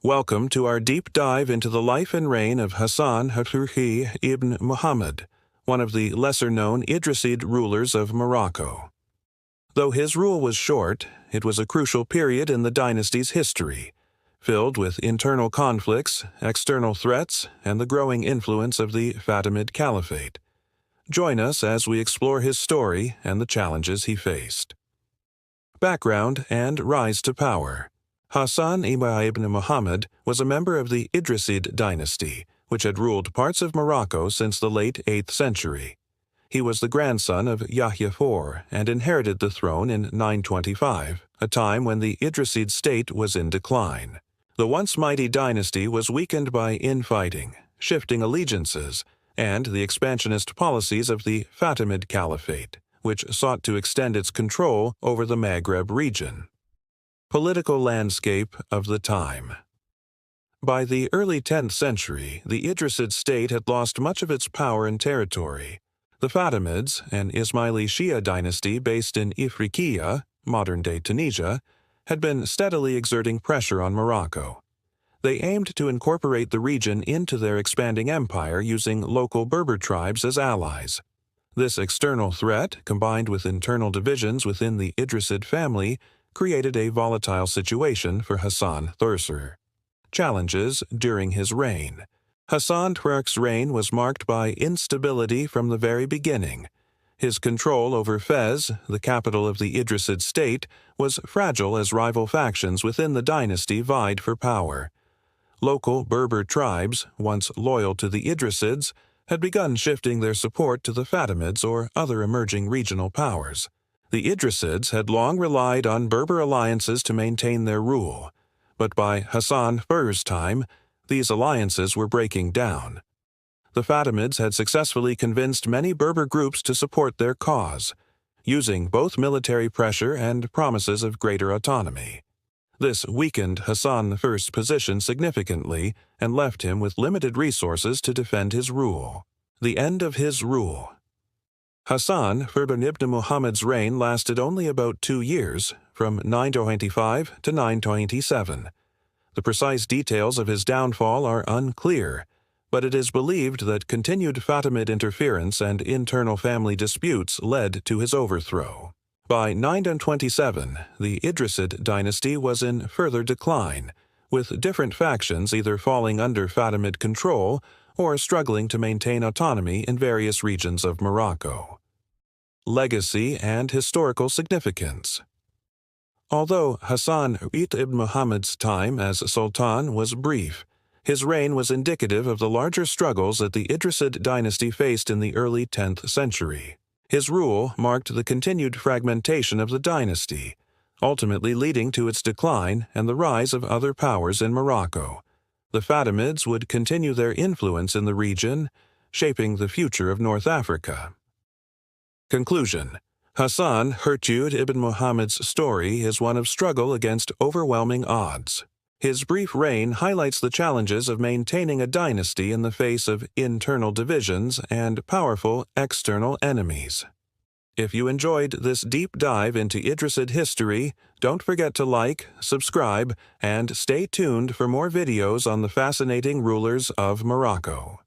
Welcome to our deep dive into the life and reign of Hassan I ibn Muhammad, one of the lesser-known Idrisid rulers of Morocco. Though his rule was short, it was a crucial period in the dynasty's history, filled with internal conflicts, external threats, and the growing influence of the Fatimid Caliphate. Join us as we explore his story and the challenges he faced. Background and rise to power. Hassan I ibn Muhammad was a member of the Idrisid dynasty, which had ruled parts of Morocco since the late 8th century. He was the grandson of Yahya IV and inherited the throne in 925, a time when the Idrisid state was in decline. The once mighty dynasty was weakened by infighting, shifting allegiances, and the expansionist policies of the Fatimid Caliphate, which sought to extend its control over the Maghreb region. Political landscape of the time. By the early 10th century, the Idrisid state had lost much of its power and territory. The Fatimids, an Ismaili Shia dynasty based in Ifriqiya, modern-day Tunisia, had been steadily exerting pressure on Morocco. They aimed to incorporate the region into their expanding empire using local Berber tribes as allies. This external threat, combined with internal divisions within the Idrisid family, created a volatile situation for Hassan III. Challenges during his reign. Hassan II's reign was marked by instability from the very beginning. His control over Fez, the capital of the Idrisid state, was fragile as rival factions within the dynasty vied for power. Local Berber tribes, once loyal to the Idrisids, had begun shifting their support to the Fatimids or other emerging regional powers. The Idrisids had long relied on Berber alliances to maintain their rule, but by Hassan I's time, these alliances were breaking down. The Fatimids had successfully convinced many Berber groups to support their cause, using both military pressure and promises of greater autonomy. This weakened Hassan I's position significantly and left him with limited resources to defend his rule. The end of his rule. Hassan I ibn Muhammad's reign lasted only about 2 years, from 925 to 927. The precise details of his downfall are unclear, but it is believed that continued Fatimid interference and internal family disputes led to his overthrow. By 927, the Idrisid dynasty was in further decline, with different factions either falling under Fatimid control or struggling to maintain autonomy in various regions of Morocco. Legacy and historical significance. Although Hassan I ibn Muhammad's time as Sultan was brief, his reign was indicative of the larger struggles that the Idrisid dynasty faced in the early 10th century. His rule marked the continued fragmentation of the dynasty, ultimately leading to its decline and the rise of other powers in Morocco. The Fatimids would continue their influence in the region, shaping the future of North Africa. Conclusion. Hassan I ibn Muhammad's story is one of struggle against overwhelming odds. His brief reign highlights the challenges of maintaining a dynasty in the face of internal divisions and powerful external enemies. If you enjoyed this deep dive into Idrisid history, don't forget to like, subscribe, and stay tuned for more videos on the fascinating rulers of Morocco.